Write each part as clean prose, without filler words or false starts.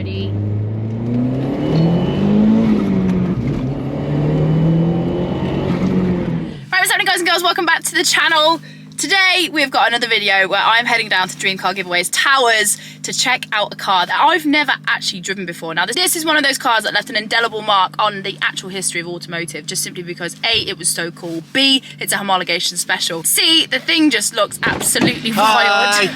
Ready? Right, what's happening, guys and girls? Welcome back to the channel. Today we've got another video where I'm heading down to Dream Car Giveaways Towers to check out a car that I've never actually driven before. Now this is one of those cars that left an indelible mark on the actual history of automotive, just simply because A, it was so cool, B, it's a homologation special, C, the thing just looks absolutely wild.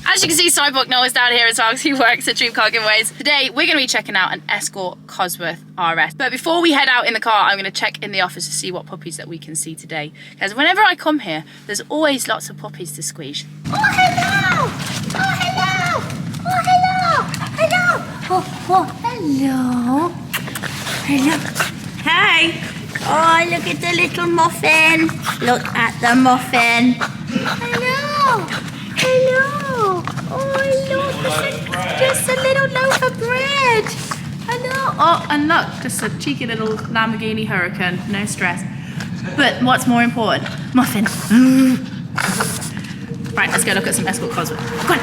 As you can see, Cyborg Noah is down here as well because he works at Dream Car Giveaways. Today, we're going to be checking out an Escort Cosworth RS. But before we head out in the car, I'm going to check in the office to see what puppies that we can see today. Because whenever I come here, there's always lots of puppies to squeeze. Oh, hello! Oh, hello! Oh, hello! Hello! Hello! Hello! Hi! Oh, look at the little muffin. Look at the muffin. Hello! Hello! Oh, look, just a little loaf of bread. Hello. Oh, and look, just a cheeky little Lamborghini Huracan, no stress. But what's more important? Muffin. Right, let's go look at some Escort Cosworth. Go on.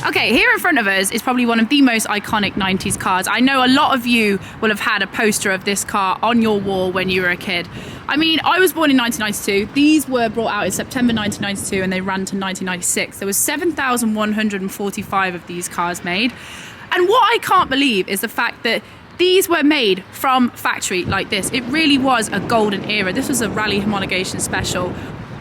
Okay, here in front of us is probably one of the most iconic 90s cars. I know a lot of you will have had a poster of this car on your wall when you were a kid. I mean, I was born in 1992. These were brought out in September 1992 and they ran to 1996. There was 7,145 of these cars made. And what I can't believe is the fact that these were made from factory like this. It really was a golden era. This was a rally homologation special.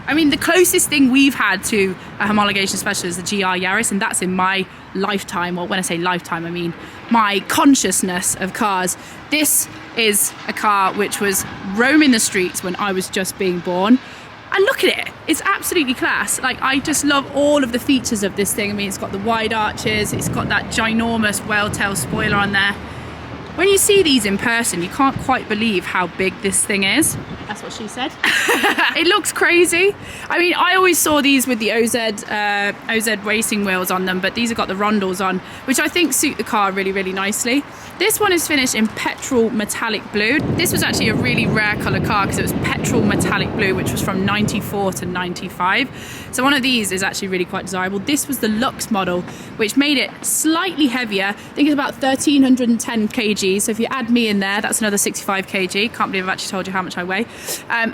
I mean, the closest thing we've had to a homologation special is the GR Yaris, and that's in my lifetime. Well, when I say lifetime, I mean my consciousness of cars. This is a car which was roaming the streets when I was just being born. And look at it, it's absolutely class. Like, I just love all of the features of this thing. I mean, it's got the wide arches, it's got that ginormous whale-tail spoiler on there. When you see these in person, you can't quite believe how big this thing is. That's what she said. It looks crazy. I mean, I always saw these with the OZ racing wheels on them, but these have got the rondels on, which I think suit the car really, really nicely. This one is finished in petrol metallic blue. This was actually a really rare colour car because it was petrol metallic blue, which was from 94 to 95. So one of these is actually really quite desirable. This was the Luxe model, which made it slightly heavier. I think it's about 1,310 kg. So if you add me in there, that's another 65 kg. Can't believe I've actually told you how much I weigh.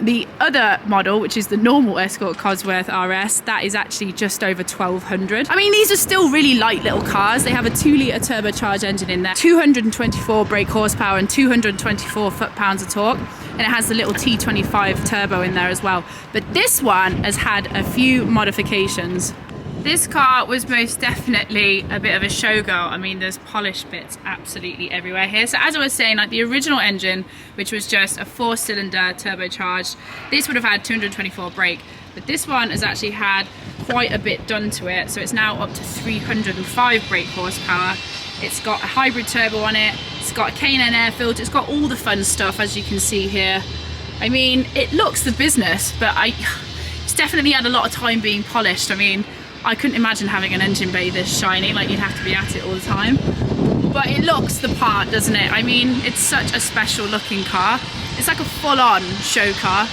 The other model, which is the normal Escort Cosworth RS, that is actually just over 1,200. I mean, these are still really light little cars. They have a 2-litre turbocharged engine in there, 224 brake horsepower and 224 foot-pounds of torque. And it has the little T25 turbo in there as well. But this one has had a few modifications. This car was most definitely a bit of a show girl. I mean, there's polished bits absolutely everywhere here. So as I was saying, like the original engine, which was just a 4-cylinder turbocharged, this would have had 224 brake. But this one has actually had quite a bit done to it. So it's now up to 305 brake horsepower. It's got a hybrid turbo on it. It's got a K&N air filter. It's got all the fun stuff, as you can see here. I mean, it looks the business, but it's definitely had a lot of time being polished. I mean, I couldn't imagine having an engine bay this shiny, like you'd have to be at it all the time. But it looks the part, doesn't it? I mean, it's such a special looking car. It's like a full-on show car.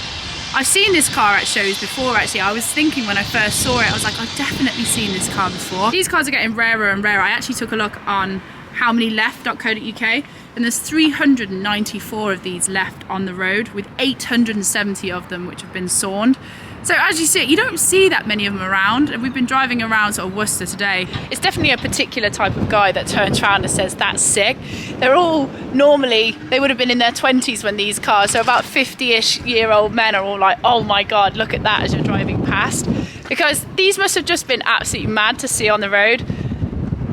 I've seen this car at shows before, actually. I was thinking when I first saw it, I was like, I've definitely seen this car before. These cars are getting rarer and rarer. I actually took a look on howmanyleft.co.uk, and there's 394 of these left on the road, with 870 of them which have been sawned. So as you see, you don't see that many of them around, and we've been driving around sort of Worcester today. It's definitely a particular type of guy that turns around and says, that's sick. They're all normally, they would have been in their 20s when these cars, so about 50-ish year old men are all like, oh my God, look at that as you're driving past. Because these must have just been absolutely mad to see on the road.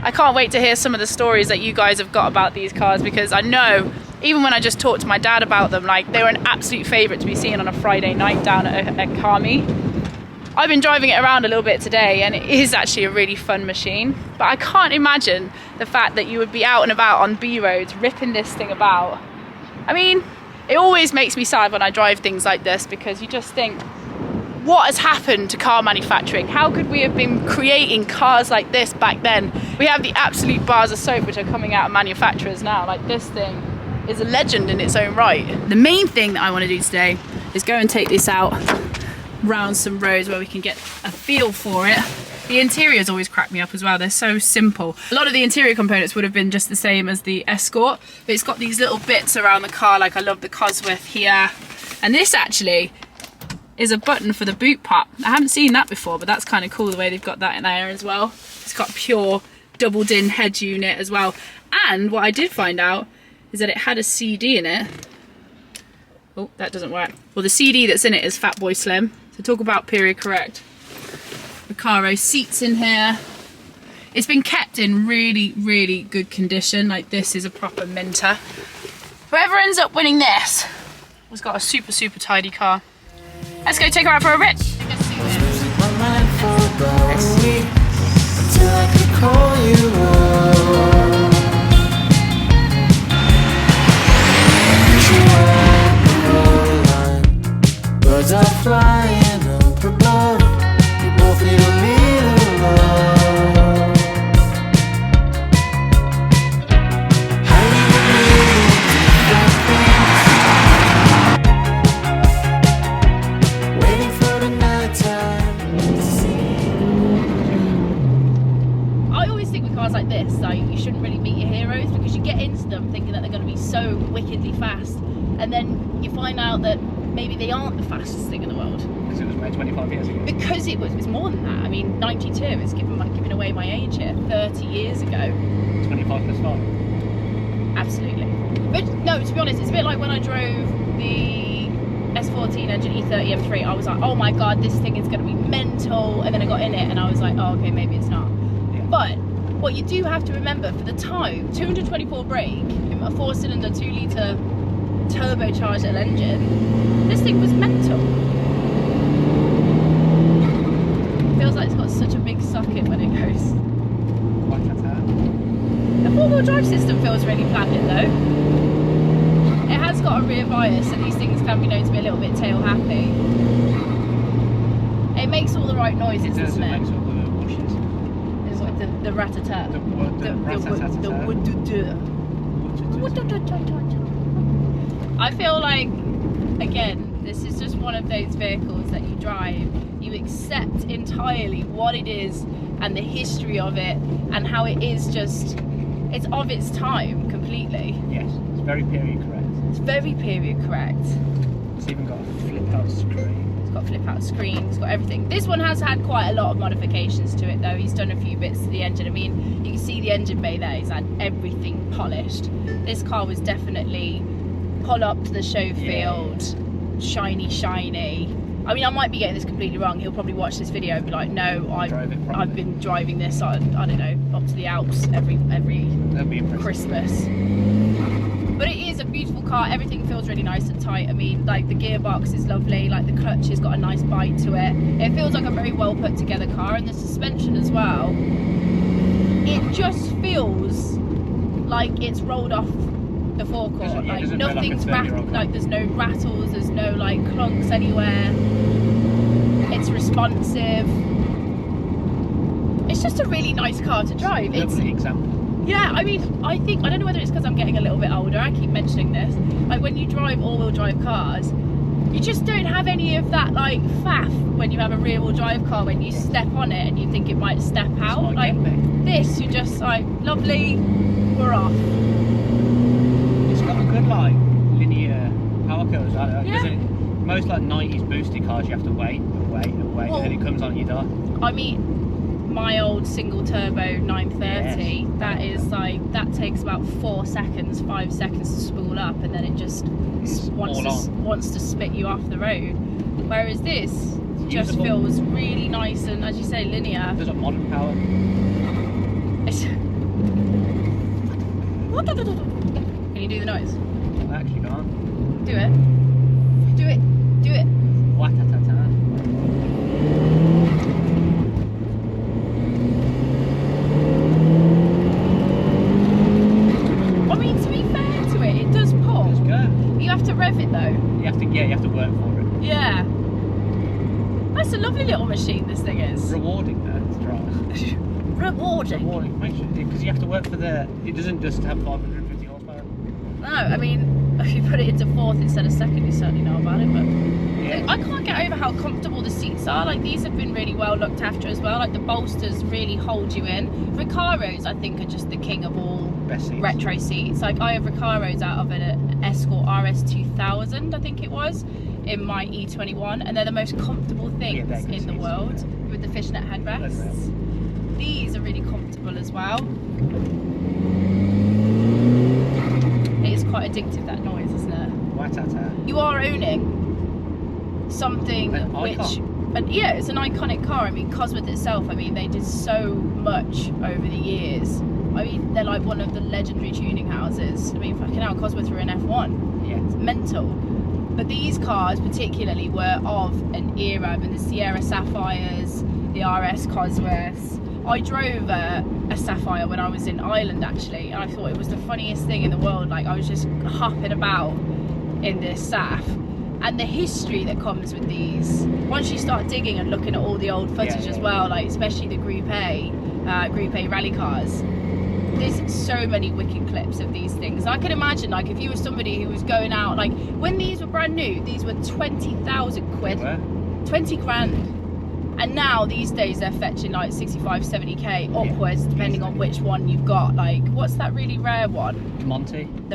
I can't wait to hear some of the stories that you guys have got about these cars, because I know even when I just talked to my dad about them, like they were an absolute favourite to be seen on a Friday night down at car meet. I've been driving it around a little bit today and it is actually a really fun machine, but I can't imagine the fact that you would be out and about on B roads ripping this thing about. I mean, it always makes me sad when I drive things like this, because you just think, what has happened to car manufacturing? How could we have been creating cars like this back then? We have the absolute bars of soap which are coming out of manufacturers now. Like, this thing is a legend in its own right. The main thing that I want to do today is go and take this out round some roads where we can get a feel for it. The interiors always crack me up as well. They're so simple. A lot of the interior components would have been just the same as the Escort, but it's got these little bits around the car. Like, I love the Cosworth here. And this actually is a button for the boot pop. I haven't seen that before, but that's kind of cool the way they've got that in there as well. It's got pure doubled in head unit as well. And what I did find out is that it had a CD in it. Oh, that doesn't work. Well, the CD that's in it is Fatboy Slim. So talk about period correct. Recaro seats in here. It's been kept in really, really good condition. Like, this is a proper minter. Whoever ends up winning this has got a super, super tidy car. Let's go take her out for a rip. Birds are flying up above. We both need a little love. Waiting for the night time to see. I always think with cars like this, like, you shouldn't really meet your heroes, because you get into them thinking that they're going to be so wickedly fast, and then you find out that maybe they aren't the fastest thing in the world. Because it was made 25 years ago. Because it's more than that. I mean, 92, it's giving away my age here. 30 years ago. 25 plus 5. Absolutely. But no, to be honest, it's a bit like when I drove the S14 engine E30 M3. I was like, oh my god, this thing is going to be mental. And then I got in it and I was like, oh, okay, maybe it's not. Yeah. But what you do have to remember, for the time, 224 brake, a 4-cylinder 2-litre turbocharged engine, this thing was mental. Feels like it's got such a big socket when it goes. Like that. The 4-wheel drive system feels really planted though. It has got a rear bias, so these things can be known to be a little bit tail happy. It makes all the right noises, doesn't it? It makes all the washes. It's like the rat-a-tat. The I feel like, again, this is just one of those vehicles that you drive, you accept entirely what it is and the history of it and how it is just, it's of its time completely. Yes, it's very period correct. It's very period correct. It's even got a flip out screen. It's got a flip out screen, it's got everything. This one has had quite a lot of modifications to it though. He's done a few bits to the engine. I mean, you can see the engine bay there, he's had everything polished. This car was definitely pull up to the show field, shiny. I mean, I might be getting this completely wrong. He'll probably watch this video and be like, no, I've been driving this, I don't know, up to the Alps every Christmas. But it is a beautiful car. Everything feels really nice and tight. I mean, like, the gearbox is lovely, like the clutch has got a nice bite to it. It feels like a very well put together car, and the suspension as well. It just feels like it's rolled off the forecourt. Like, nothing's like there's no rattles, there's no like clunks anywhere. It's responsive. It's just a really nice car to drive. It's an example. Yeah, I mean, I don't know whether it's because I'm getting a little bit older, I keep mentioning this, like when you drive all-wheel drive cars, you just don't have any of that like faff when you have a rear-wheel drive car, when you step on it and you think it might step out. Like this, you're just like, lovely, we're off. It's got a good like linear power curves. Yeah. Most like 90s boosted cars, you have to wait, well, and then it comes on your door. I mean, my old single turbo 930, yes, that is like, that takes about 5 seconds to spool up, and then it just wants to spit you off the road. Whereas this just feels really nice and, as you say, linear. There's a modern power. Can you do the noise? have to rev it though? You have to, yeah, you have to work for it. Yeah. That's a lovely little machine, this thing is. Rewarding though, to drive. Rewarding. Rewarding, makes sure, because you have to work for it doesn't just have 550 horsepower. No, I mean, if you put it into fourth instead of second, you certainly know about it, but Yeah. I can't get over how comfortable the seats are. Like, these have been really well looked after as well. Like, the bolsters really hold you in. Recaros, I think, are just the king of all Best seats. retro seats. Like, I have Recaros out of an Escort RS 2000, I think it was, in my E21, and they're the most comfortable things they're good in the seats, world, yeah. with the fishnet headrests. These are really comfortable as well. It is quite addictive, that noise, isn't it? Wa-ta-ta. You are owning something An which, icon. and yeah, it's an iconic car. I mean, Cosworth itself, I mean, they did so much over the years. I mean, they're like one of the legendary tuning houses. I mean, fucking hell, Cosworth were in F1. Yeah. It's mental. But these cars particularly were of an era. I mean, the Sierra Sapphires, the RS Cosworths. I drove a Sapphire when I was in Ireland, actually, and I thought it was the funniest thing in the world. Like, I was just hopping about in this Saf. And the history that comes with these, once you start digging and looking at all the old footage as well, like especially the Group A rally cars, there's so many wicked clips of these things. I can imagine, like, if you were somebody who was going out, like when these were brand new, these were 20,000 quid, 20 grand. And now these days they're fetching like 65, 70k upwards, depending on which one you've got. Like, what's that really rare one? The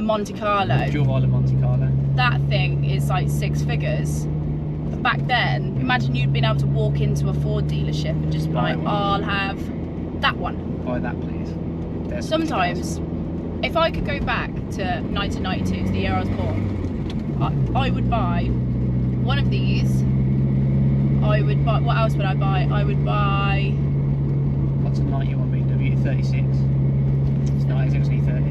Monte Carlo. Dual Island Monte Carlo. That thing is like 6 figures. Back then, imagine you'd been able to walk into a Ford dealership and just be like, I'll have that one. Buy that, please. There's Sometimes, if I could go back to 1992, to the year I was born, I would buy one of these. I would buy, what else would I buy? I would buy... What's a 91 BMW 36? It's not, it's actually 30.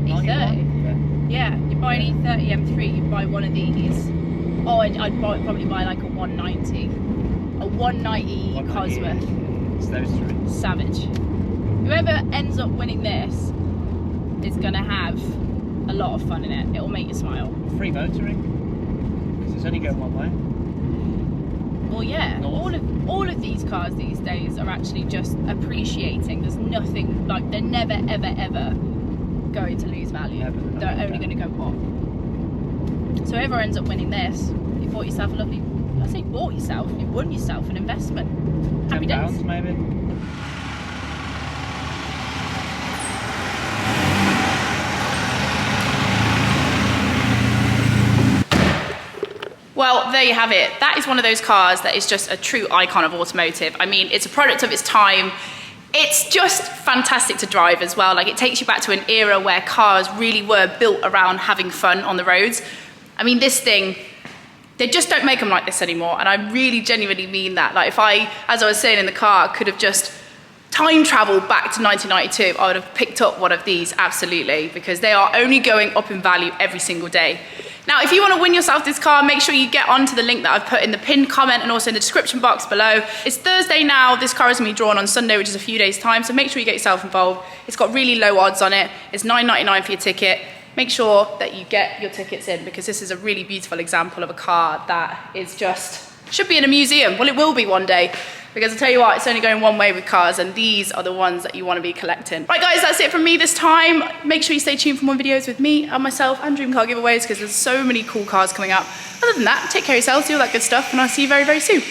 E30? Yeah, you buy an E30 M3, you buy one of these. Oh, I'd probably buy like a 190. A 190 Cosworth. Yeah. It's those three. Savage. Whoever ends up winning this is going to have a lot of fun in it. It will make you smile. Free motoring, because it's only going one way. Well, yeah, all of these cars these days are actually just appreciating. There's nothing, like, they're never, ever, ever going to lose value. They're only going to go up. So whoever ends up winning this, you bought yourself a lovely, I say bought yourself, you won yourself an investment. Happy days. £10 maybe. Well, there you have it. That is one of those cars that is just a true icon of automotive. I mean, it's a product of its time. It's just fantastic to drive as well. Like, it takes you back to an era where cars really were built around having fun on the roads. I mean, this thing, they just don't make them like this anymore. And I really genuinely mean that. Like, if I, as I was saying in the car, could have just time traveled back to 1992, I would have picked up one of these, absolutely, because they are only going up in value every single day. Now, if you want to win yourself this car, make sure you get onto the link that I've put in the pinned comment and also in the description box below. It's Thursday now. This car is going to be drawn on Sunday, which is a few days' time, so make sure you get yourself involved. It's got really low odds on it. It's $9.99 for your ticket. Make sure that you get your tickets in, because this is a really beautiful example of a car that is just, should be in a museum. Well, it will be one day. Because I'll tell you what, it's only going one way with cars, and these are the ones that you want to be collecting. Right guys, that's it from me this time. Make sure you stay tuned for more videos with me and myself and Dream Car giveaways, because there's so many cool cars coming up. Other than that, take care of yourselves, do all that good stuff, and I'll see you very, very soon.